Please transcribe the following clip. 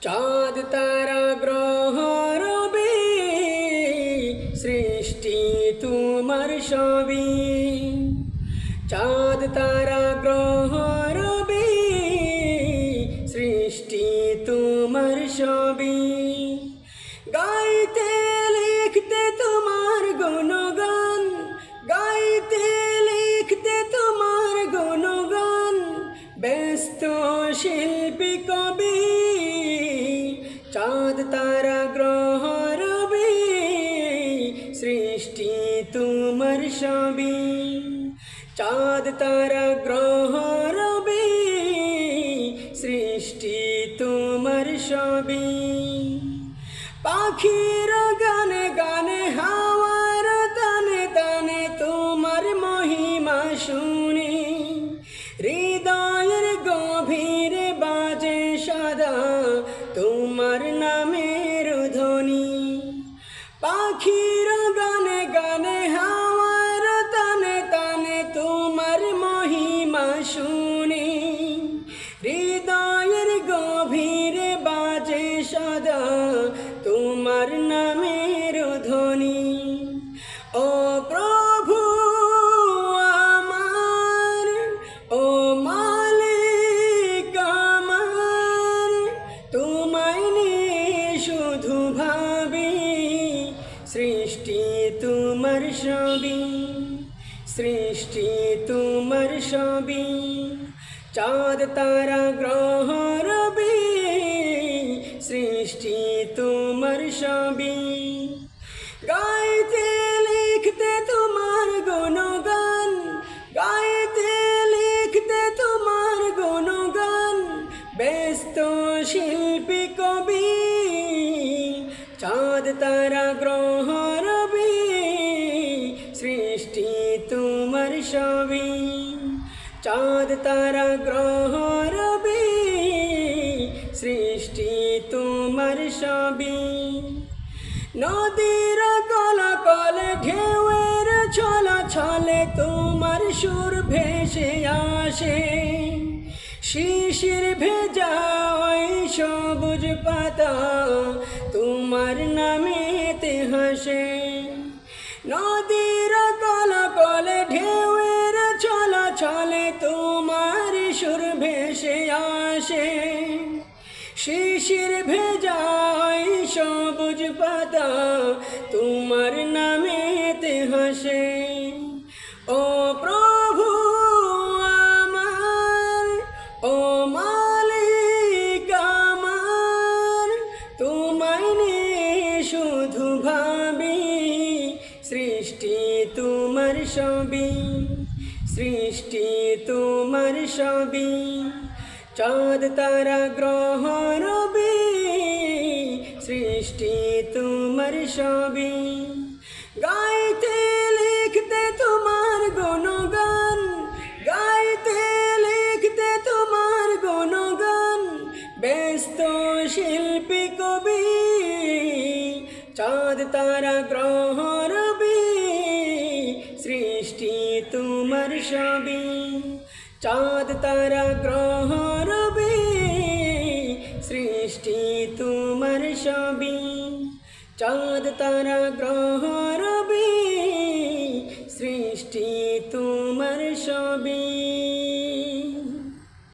চাঁদ তারা গ্রহ রবি সৃষ্টি তোমার সবই। চাঁদ তারা গ্রহ রবি সৃষ্টি তোমার সবই। গাইতে লিখতে তোমার গুণগান, গাইতে লিখতে তোমার গুণগান, ব্যস্ত শিল্পী কবি। চাঁদ তারা গ্রহ রবি সৃষ্টি তোমার সবই। চাঁদ তারা গ্রহ রবি সৃষ্টি তোমার সবই। পাখির গানে গানে হাওয়ার তানে তানে তোমার মহিমা শুনি। হৃদয়ের গভীরে বাজে সদা তোমার নামের ধ্বনি। পাখির গানে গানে হাওয়ার তানে তানে তোমার মহিমা শুনি। হৃদয়ের গভীরে বাজে সদা তোমার নামের ধ্বনি। ও প্রভু আমার, ও মালিক আমার, তোমায় নিয়ে শুধু ভাবি। সৃষ্টি তোমার সবই, সৃষ্টি তোমার সবই। চাঁদ তারা গ্রহ রবি সৃষ্টি তোমার সবই। গাইতে লিখতে তোমার গুণগান, গাইতে লিখতে তোমার গুণগান, ব্যস্ত শিল্পী কবি। চাঁদ তারা গ্রহ রবি সৃষ্টি তোমার সবই। চাঁদ তারা গ্রহ রবি সৃষ্টি তোমার সবই। নদীর কলা কলে ঢেউয়ের ছলা ছলে তোমার সুর ভেসে আসে। শিশির ভেজা ওই সবুজ পাতা তোমার নামেতে হাসে। নদীর কলা কলে ঢেউয়ের ছলা ছলে তোমার সুর ভেসে আসে। শিশির ভেজা ওই সবুজ পাতা তোমার নামেতে হাসে। ও প্রভু আমার, ও মালিক আমার, তোমায় নিয়ে শুধু ভাবি। সৃষ্টি তোমার সবই, সৃষ্টি তোমার সবই। চাঁদ তারা গ্রহ রবি সৃষ্টি তোমার সবই। গাইতে লিখতে তোমার গুণগান, গাইতে লিখতে তোমার গুণগান, ব্যস্ত শিল্পী কবি। চাঁদ তারা গ্রহ রবি সৃষ্টি তোমার সবই। চাঁদ তারা গ্রহ রবি সৃষ্টি তোমার সবই। চাঁদ তারা গ্রহ